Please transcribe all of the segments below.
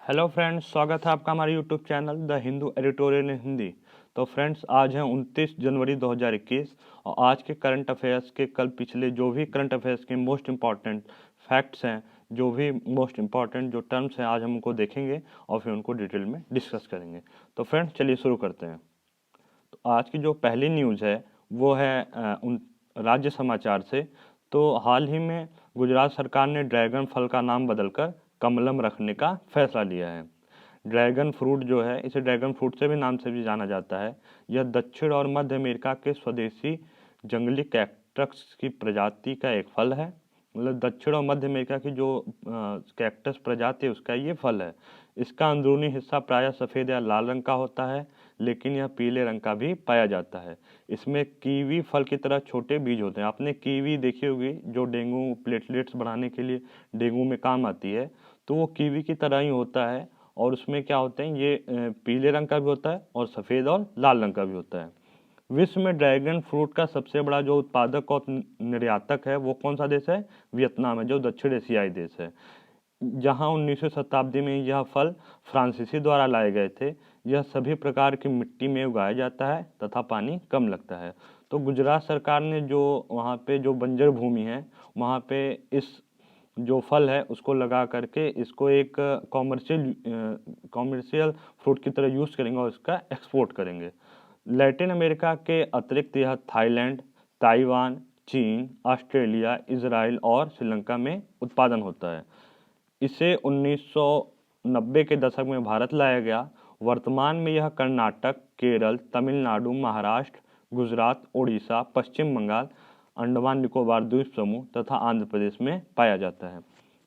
Hello friends, स्वागत है आपका हमारे YouTube channel the Hindu editorial in Hindi. तो फ्रेंड्स, आज है 29 जनवरी 2021 और आज के करंट अफेयर्स के कल पिछले जो भी करंट अफेयर्स के मोस्ट इम्पॉर्टेंट फैक्ट्स हैं, जो भी मोस्ट इम्पॉर्टेंट जो टर्म्स हैं, आज हम उनको देखेंगे और फिर उनको डिटेल में डिस्कस करेंगे। तो फ्रेंड्स, चलिए शुरू करते हैं। तो आज की जो पहली न्यूज़ है वो है उन राज्य समाचार से। तो हाल ही में गुजरात सरकार ने ड्रैगन फल का नाम बदलकर कमलम रखने का फैसला लिया है। ड्रैगन फ्रूट जो है, इसे ड्रैगन फ्रूट से भी नाम से भी जाना जाता है। यह दक्षिण और मध्य अमेरिका के स्वदेशी जंगली कैक्टस की प्रजाति का एक फल है। मतलब दक्षिण और मध्य अमेरिका की जो कैक्टस प्रजाति है उसका ये फल है। इसका अंदरूनी हिस्सा प्रायः सफ़ेद या लाल रंग का होता है, लेकिन यह पीले रंग का भी पाया जाता है। इसमें कीवी फल की तरह छोटे बीज होते हैं। आपने कीवी देखी होगी, जो डेंगू प्लेटलेट्स बढ़ाने के लिए डेंगू में काम आती है। तो वो कीवी की तरह ही होता है और उसमें क्या होते हैं, ये पीले रंग का भी होता है और सफ़ेद और लाल रंग का भी होता है। विश्व में ड्रैगन फ्रूट का सबसे बड़ा जो उत्पादक और निर्यातक है वो कौन सा देश है? वियतनाम है, जो दक्षिण एशियाई देश है। जहां 19वीं शताब्दी में यह फल फ्रांसीसी द्वारा लाए गए थे। यह सभी प्रकार की मिट्टी में उगाया जाता है तथा पानी कम लगता है। तो गुजरात सरकार ने जो वहाँ पे जो बंजर भूमि है वहाँ पे इस जो फल है उसको लगा करके इसको एक कॉमर्शियल फ्रूट की तरह यूज़ करेंगे और इसका एक्सपोर्ट करेंगे। लैटिन अमेरिका के अतिरिक्त यह थाईलैंड, ताइवान, चीन, ऑस्ट्रेलिया, इजराइल और श्रीलंका में उत्पादन होता है। इसे 1990 के दशक में भारत लाया गया। वर्तमान में यह कर्नाटक, केरल, तमिलनाडु, महाराष्ट्र, गुजरात, उड़ीसा, पश्चिम बंगाल, अंडमान निकोबार द्वीप समूह तथा आंध्र प्रदेश में पाया जाता है।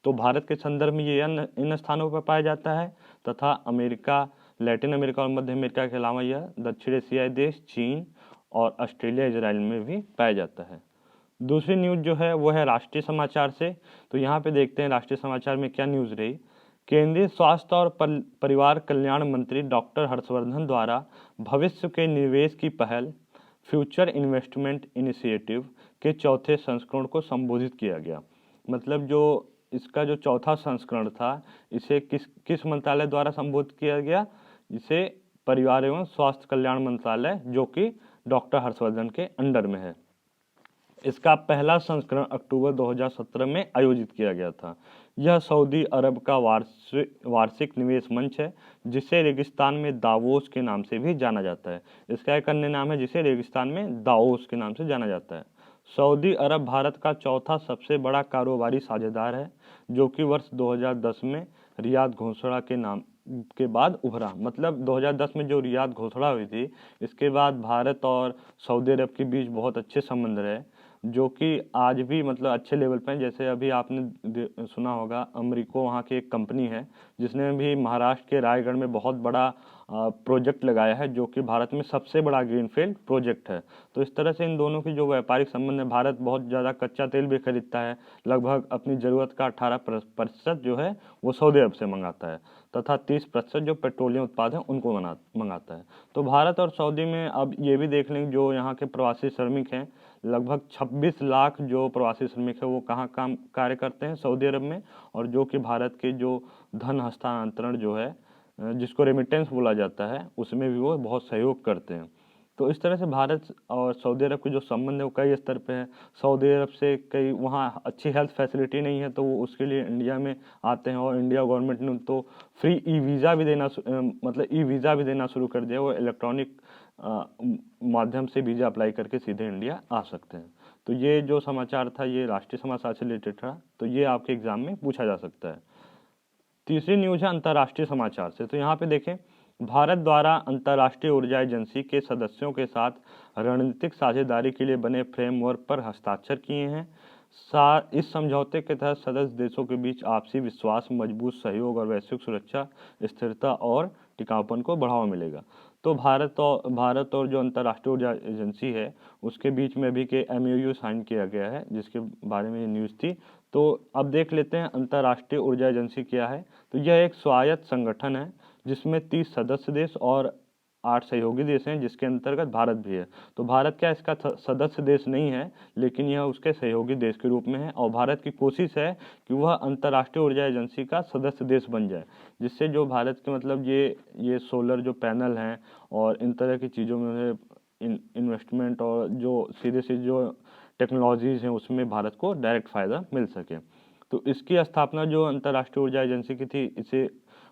तो भारत के संदर्भ में ये इन स्थानों पर पाया जाता है तथा अमेरिका, लैटिन अमेरिका और मध्य अमेरिका के अलावा यह दक्षिण एशियाई देश चीन और ऑस्ट्रेलिया, इजराइल में भी पाया जाता है। दूसरी न्यूज़ जो है वो है राष्ट्रीय समाचार से। तो यहाँ पे देखते हैं राष्ट्रीय समाचार में क्या न्यूज़ रही। केंद्रीय स्वास्थ्य और परिवार कल्याण मंत्री डॉक्टर हर्षवर्धन द्वारा भविष्य के निवेश की पहल फ्यूचर इन्वेस्टमेंट इनिशिएटिव के चौथे संस्करण को संबोधित किया गया। मतलब जो इसका जो चौथा संस्करण था, इसे किस किस मंत्रालय द्वारा संबोधित किया गया? इसे परिवार एवं स्वास्थ्य कल्याण मंत्रालय, जो कि डॉक्टर हर्षवर्धन के अंडर में है। इसका पहला संस्करण अक्टूबर 2017 में आयोजित किया गया था। यह सऊदी अरब का वार्षिक निवेश मंच है, जिसे रेगिस्तान में दावोस के नाम से भी जाना जाता है। इसका एक अन्य नाम है जिसे रेगिस्तान में दावोस के नाम से जाना जाता है। सऊदी अरब भारत का चौथा सबसे बड़ा कारोबारी साझेदार है, जो कि वर्ष 2010 में रियाद घोषणा के नाम के बाद उभरा। मतलब 2010 में जो रियाद घोषणा हुई थी, इसके बाद भारत और सऊदी अरब के बीच बहुत अच्छे संबंध रहे, जो कि आज भी मतलब अच्छे लेवल पे हैं। जैसे अभी आपने सुना होगा, अमरीको वहाँ की एक कंपनी है जिसने भी महाराष्ट्र के रायगढ़ में बहुत बड़ा प्रोजेक्ट लगाया है, जो कि भारत में सबसे बड़ा ग्रीनफील्ड प्रोजेक्ट है। तो इस तरह से इन दोनों की जो व्यापारिक संबंध है, भारत बहुत ज़्यादा कच्चा तेल भी खरीदता है। लगभग अपनी ज़रूरत का 18% जो है वो सऊदी अरब से मंगाता है तथा 30% जो पेट्रोलियम उत्पाद हैं उनको मंगाता है। तो भारत और सऊदी में अब ये भी देख लें, जो यहाँ के प्रवासी श्रमिक हैं, लगभग 26 लाख जो प्रवासी श्रमिक है वो कहाँ काम कार्य करते हैं? सऊदी अरब में। और जो कि भारत के जो धन हस्तांतरण जो है, जिसको रेमिटेंस बोला जाता है, उसमें भी वो बहुत सहयोग करते हैं। तो इस तरह से भारत और सऊदी अरब के जो संबंध है वो कई स्तर पे है। सऊदी अरब से कई वहाँ अच्छी हेल्थ फैसिलिटी नहीं है, तो वो उसके लिए इंडिया में आते हैं और इंडिया गवर्नमेंट ने तो फ्री ई वीज़ा भी देना मतलब ई वीज़ा भी देना शुरू कर दिया। वो इलेक्ट्रॉनिक माध्यम से वीज़ा अप्लाई करके सीधे इंडिया आ सकते हैं। तो ये जो समाचार था ये राष्ट्रीय समाचार से रिलेटेड था, तो ये आपके एग्जाम में पूछा जा सकता है। तीसरी न्यूज़ है अंतर्राष्ट्रीय समाचार से। तो यहाँ पे देखें, भारत द्वारा अंतर्राष्ट्रीय ऊर्जा एजेंसी के सदस्यों के साथ रणनीतिक साझेदारी के लिए बने फ्रेमवर्क पर हस्ताक्षर किए हैं। इस समझौते के तहत सदस्य देशों के बीच आपसी विश्वास, मजबूत सहयोग और वैश्विक सुरक्षा, स्थिरता और टिकाऊपन को बढ़ावा मिलेगा। तो भारत और जो अंतर्राष्ट्रीय ऊर्जा एजेंसी है उसके बीच में भी के MOU साइन किया गया है, जिसके बारे में ये न्यूज़ थी। तो अब देख लेते हैं अंतर्राष्ट्रीय ऊर्जा एजेंसी क्या है। तो यह एक स्वायत्त संगठन है जिसमें 30 सदस्य देश और 8 सहयोगी देश हैं, जिसके अंतर्गत भारत भी है। तो भारत क्या इसका सदस्य देश नहीं है, लेकिन यह उसके सहयोगी देश के रूप में है, और भारत की कोशिश है कि वह अंतर्राष्ट्रीय ऊर्जा एजेंसी का सदस्य देश बन जाए, जिससे जो भारत के मतलब ये सोलर जो पैनल हैं और इन तरह की चीज़ों में इन्वेस्टमेंट और जो सीधे सीधे जो टेक्नोलॉजीज़ हैं उसमें भारत को डायरेक्ट फ़ायदा मिल सके। तो इसकी स्थापना जो अंतर्राष्ट्रीय ऊर्जा एजेंसी की थी, इसे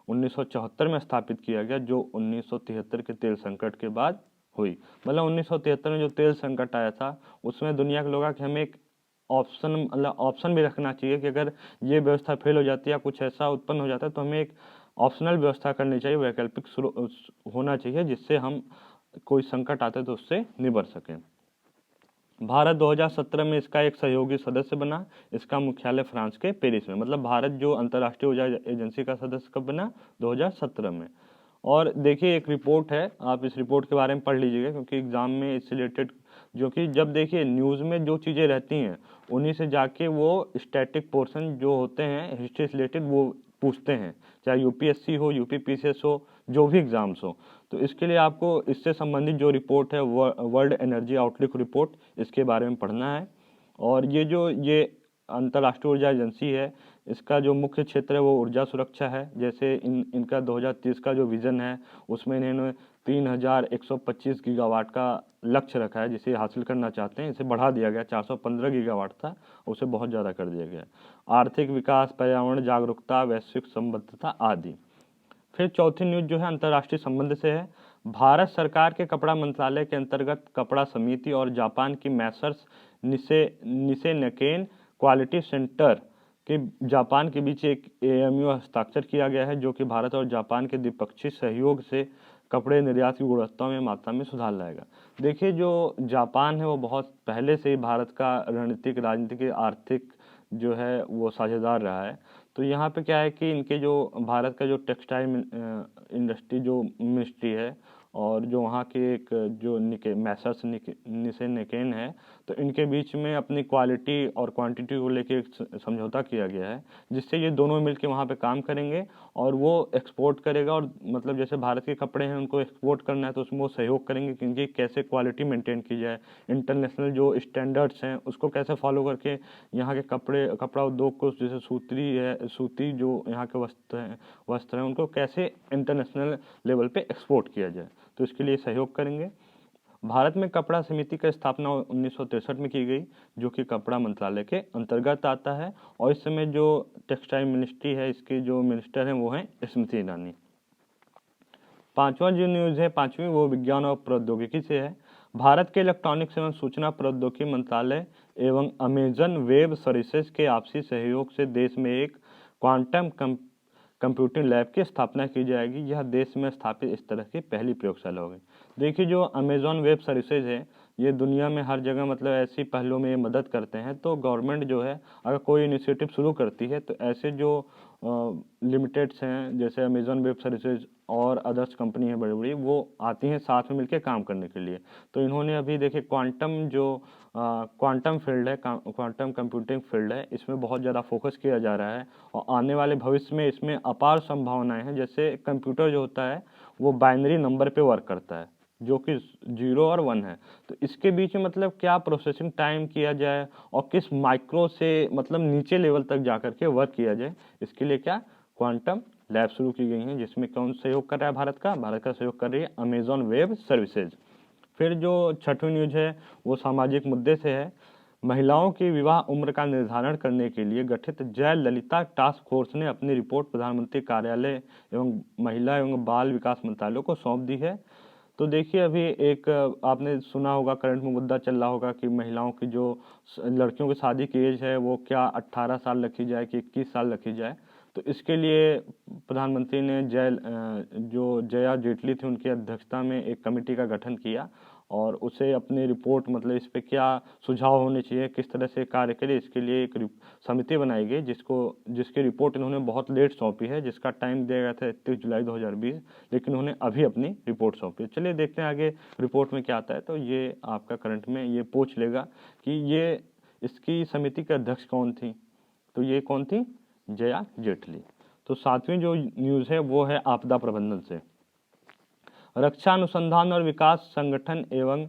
1974 में स्थापित किया गया, जो 1973 के तेल संकट के बाद हुई। मतलब 1973 में जो तेल संकट आया था, उसमें दुनिया के लोग कि हमें एक ऑप्शन मतलब ऑप्शन भी रखना चाहिए कि अगर ये व्यवस्था फेल हो जाती है या कुछ ऐसा उत्पन्न हो जाता है तो हमें एक ऑप्शनल व्यवस्था करनी चाहिए, वैकल्पिक होना चाहिए, जिससे हम कोई संकट आता है तो उससे निबर सकें। भारत 2017 में इसका एक सहयोगी सदस्य बना। इसका मुख्यालय फ्रांस के पेरिस में। मतलब भारत जो अंतर्राष्ट्रीय ऊर्जा एजेंसी का सदस्य कब बना? 2017 में। और देखिए एक रिपोर्ट है, आप इस रिपोर्ट के बारे में पढ़ लीजिएगा, क्योंकि एग्जाम में इससे रिलेटेड जो कि जब देखिए न्यूज़ में जो चीज़ें रहती हैं उन्हीं से जाके वो स्टैटिक पोर्शन जो होते हैं हिस्ट्री से रिलेटेड वो पूछते हैं, चाहे यूपीएससी हो, यूपीपीसीएस हो, जो भी एग्जाम्स हो। तो इसके लिए आपको इससे संबंधित जो रिपोर्ट है वर्ल्ड एनर्जी आउटलुक रिपोर्ट, इसके बारे में पढ़ना है। और ये अंतर्राष्ट्रीय ऊर्जा एजेंसी है, इसका जो मुख्य क्षेत्र है वो ऊर्जा सुरक्षा है। जैसे इनका 2030 का जो विज़न है उसमें इन्होंने 3125 गीगावाट का लक्ष्य रखा है, जिसे हासिल करना चाहते हैं। इसे बढ़ा दिया गया, 415 गीगावाट था, उसे बहुत ज़्यादा कर दिया गया। आर्थिक विकास, पर्यावरण जागरूकता, वैश्विक संबद्धता आदि। फिर चौथी न्यूज़ जो है अंतर्राष्ट्रीय संबंध से है। भारत सरकार के कपड़ा मंत्रालय के अंतर्गत कपड़ा समिति और जापान की मैसर्स निसेनेकेन क्वालिटी सेंटर के जापान के बीच एक एएमयू हस्ताक्षर किया गया है, जो कि भारत और जापान के द्विपक्षीय सहयोग से कपड़े निर्यात की गुणवत्ता में मात्रा में सुधार लाएगा। देखिए जो जापान है वो बहुत पहले से ही भारत का रणनीतिक, राजनीतिक, आर्थिक जो है वो साझेदार रहा है। तो यहाँ पे क्या है कि इनके जो भारत का जो टेक्सटाइल इंडस्ट्री जो मिनिस्ट्री है और जो वहाँ के एक जो मैसर्स निसेनेकेन है, तो इनके बीच में अपनी क्वालिटी और क्वांटिटी को लेके एक समझौता किया गया है, जिससे ये दोनों मिलके वहाँ पे काम करेंगे और वो एक्सपोर्ट करेगा। और मतलब जैसे भारत के कपड़े हैं उनको एक्सपोर्ट करना है तो उसमें वो सहयोग करेंगे कि इनकी कैसे क्वालिटी मेंटेन की जाए, इंटरनेशनल जो स्टैंडर्ड्स हैं उसको कैसे फॉलो करके यहाँ के कपड़ा उद्योग को, जैसे सूती जो यहाँ के वस्त्र हैं उनको कैसे इंटरनेशनल लेवल पे एक्सपोर्ट किया जाए, तो इसके लिए सहयोग करेंगे। भारत में कपड़ा समिति का स्थापना 1963 में की गई, जो कि कपड़ा मंत्रालय के अंतर्गत आता है। और इस समय जो टेक्सटाइल मिनिस्ट्री है, इसके जो मिनिस्टर हैं वो हैं स्मृति ईरानी। पांचवा जो न्यूज़ है, पांचवी, वो विज्ञान और प्रौद्योगिकी से है। भारत के इलेक्ट्रॉनिक्स एवं सूचना प्रौद्योगिकी मंत्रालय एवं अमेजन वेब सर्विसेज के आपसी सहयोग से देश में एक क्वांटम कंप्यूटिंग लैब की स्थापना की जाएगी। यह देश में स्थापित इस तरह की पहली प्रयोगशाला होगी। देखिए जो अमेजॉन वेब सर्विसेज है, ये दुनिया में हर जगह मतलब ऐसी पहलों में ये मदद करते हैं। तो गवर्नमेंट जो है अगर कोई इनिशिएटिव शुरू करती है तो ऐसे जो लिमिटेड्स हैं जैसे अमेजॉन वेब सर्विसेज और अदर्स कंपनी है बड़ी बड़ी, वो आती हैं साथ में मिलकर काम करने के लिए। तो इन्होंने अभी देखिए क्वांटम फील्ड है, क्वांटम कंप्यूटिंग फील्ड है, इसमें बहुत ज़्यादा फोकस किया जा रहा है और आने वाले भविष्य में इसमें अपार संभावनाएं हैं। जैसे कंप्यूटर जो होता है वो बाइनरी नंबर पे वर्क करता है, जो कि 0 और 1 है। तो इसके बीच में मतलब क्या प्रोसेसिंग टाइम किया जाए और किस माइक्रो से मतलब नीचे लेवल तक जा करके वर्क किया जाए, इसके लिए क्या क्वांटम लैब शुरू की गई हैं, जिसमें कौन सहयोग कर रहा है? भारत का सहयोग कर रही है अमेजॉन वेब सर्विसेज। फिर जो छठवीं न्यूज़ है वो सामाजिक मुद्दे से है। महिलाओं की विवाह उम्र का निर्धारण करने के लिए गठित जयललिता टास्क फोर्स ने अपनी रिपोर्ट प्रधानमंत्री कार्यालय एवं महिला एवं बाल विकास मंत्रालय को सौंप दी है। तो देखिए अभी एक आपने सुना होगा, करंट में मुद्दा चल रहा होगा कि महिलाओं की जो लड़कियों की शादी की एज है वो क्या 18 साल रखी जाए कि 21 साल रखी जाए। तो इसके लिए प्रधानमंत्री ने जो जया जेटली थी उनकी अध्यक्षता में एक कमेटी का गठन किया और उसे अपनी रिपोर्ट मतलब इस पे क्या सुझाव होने चाहिए, किस तरह से कार्य करे, इसके लिए एक समिति बनाई गई जिसकी रिपोर्ट इन्होंने बहुत लेट सौंपी है, जिसका टाइम दिया गया था 31 जुलाई 2020, लेकिन उन्होंने अभी अपनी रिपोर्ट सौंपी। चलिए देखते हैं आगे रिपोर्ट में क्या आता है। तो ये आपका करंट में ये पूछ लेगा कि ये इसकी समिति के अध्यक्ष कौन थी, तो ये कौन थी? जया जेटली। तो सातवीं जो न्यूज़ है वो है आपदा प्रबंधन से। रक्षा अनुसंधान और विकास संगठन एवं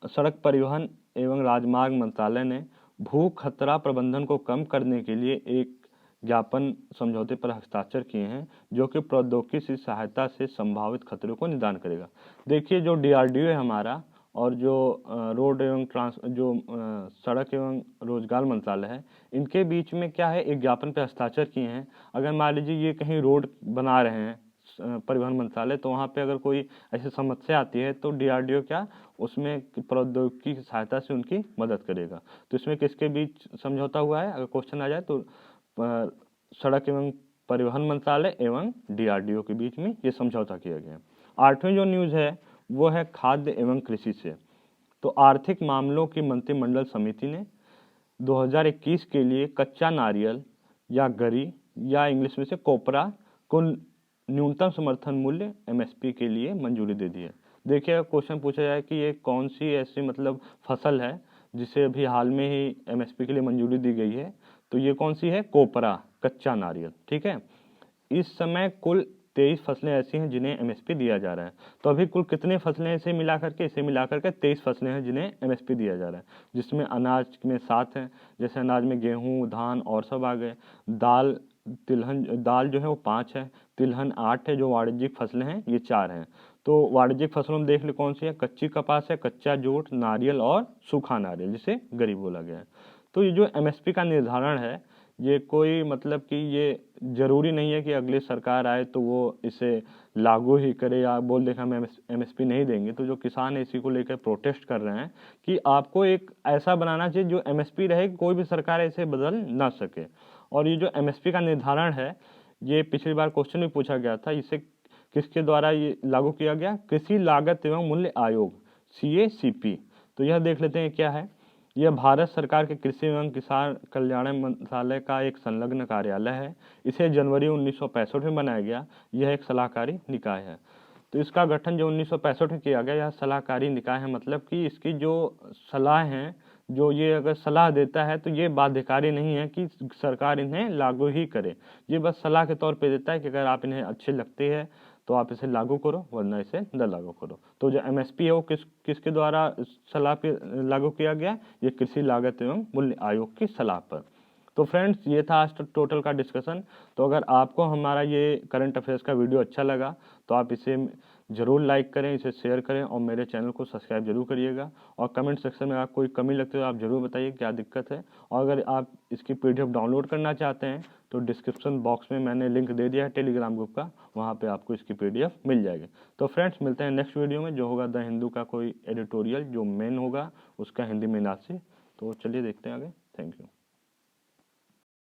सड़क परिवहन एवं राजमार्ग मंत्रालय ने भू खतरा प्रबंधन को कम करने के लिए एक ज्ञापन समझौते पर हस्ताक्षर किए हैं, जो कि प्रौद्योगिकी की सहायता से संभावित खतरों को निदान करेगा। देखिए, जो DRDO है हमारा और जो रोड एवं सड़क एवं रोजगार मंत्रालय है, इनके बीच में क्या है, एक ज्ञापन पर हस्ताक्षर किए हैं। अगर मान लीजिए ये कहीं रोड बना रहे हैं परिवहन मंत्रालय, तो वहाँ पे अगर कोई ऐसी समस्या आती है तो DRDO क्या उसमें प्रौद्योगिकी की सहायता से उनकी मदद करेगा। तो इसमें किसके बीच समझौता हुआ है, अगर क्वेश्चन आ जाए तो सड़क एवं परिवहन मंत्रालय एवं DRDO के बीच में ये समझौता किया गया। 8वीं जो न्यूज़ है वो है खाद्य एवं कृषि से। तो आर्थिक मामलों की मंत्रिमंडल समिति ने 2021 के लिए कच्चा नारियल या गरी या इंग्लिश में से कोपरा को न्यूनतम समर्थन मूल्य MSP के लिए मंजूरी दे दी है। देखिए, क्वेश्चन पूछा जाए कि ये कौन सी ऐसी मतलब फसल है जिसे अभी हाल में ही MSP के लिए मंजूरी दी गई है, तो ये कौन सी है, कोपरा, कच्चा नारियल। ठीक है, इस समय कुल 23 फसलें ऐसी हैं जिन्हें MSP दिया जा रहा है। तो अभी कुल कितने फसलें इसे मिलाकर के 23 फसलें हैं जिन्हें MSP दिया जा रहा है, जिसमें अनाज में 7 हैं, जैसे अनाज में गेहूं, धान और सब आ गए। दाल तिलहन दाल जो है वो 5 है, तिलहन 8 है, जो वाणिज्यिक फसलें हैं ये 4 हैं। तो वाणिज्यिक फसलों में देख ले कौन सी है, कच्ची कपास है, कच्चा जूट, नारियल और सूखा नारियल, जिसे गरी बोला गया है। तो ये जो MSP का निर्धारण है, ये कोई मतलब कि ये जरूरी नहीं है कि अगली सरकार आए तो वो इसे लागू ही करे या बोल दे हम MSP नहीं देंगे। तो जो किसान है इसी को लेकर प्रोटेस्ट कर रहे हैं कि आपको एक ऐसा बनाना चाहिए जो MSP रहे, कोई भी सरकार इसे बदल ना सके। और ये जो MSP का निर्धारण है, ये पिछली बार क्वेश्चन भी पूछा गया था, इसे किसके द्वारा ये लागू किया गया, कृषि लागत एवं मूल्य आयोग CACP। तो यह देख लेते हैं क्या है। यह भारत सरकार के कृषि एवं किसान कल्याण मंत्रालय का एक संलग्न कार्यालय है। इसे जनवरी 1965 में बनाया गया। यह एक सलाहकारी निकाय है। तो इसका गठन जो 1965 में किया गया, यह सलाहकारी निकाय है, मतलब कि इसकी जो सलाह हैं, जो ये अगर सलाह देता है तो ये बाध्यकारी नहीं है कि सरकार इन्हें लागू ही करे। ये बस सलाह के तौर पे देता है कि अगर आप इन्हें अच्छे लगते हैं तो आप इसे लागू करो, वरना इसे न लागू करो। तो जो MSP है वो किसके द्वारा सलाह पे लागू किया गया, ये कृषि लागत एवं मूल्य आयोग की सलाह पर। तो फ्रेंड्स, ये था आज टोटल का डिस्कशन। तो अगर आपको हमारा ये करंट अफेयर्स का वीडियो अच्छा लगा तो आप इसे ज़रूर लाइक करें, इसे शेयर करें और मेरे चैनल को सब्सक्राइब जरूर करिएगा। और कमेंट सेक्शन में आप कोई कमी लगती है तो आप ज़रूर बताइए क्या दिक्कत है। और अगर आप इसकी PDF डाउनलोड करना चाहते हैं तो डिस्क्रिप्शन बॉक्स में मैंने लिंक दे दिया है टेलीग्राम ग्रुप का, वहाँ पे आपको इसकी PDF मिल जाएगी। तो फ्रेंड्स, मिलते हैं नेक्स्ट वीडियो में, जो होगा द हिंदू का कोई एडिटोरियल जो मेन होगा उसका हिंदी में नासिक। तो चलिए देखते हैं आगे। Thank you.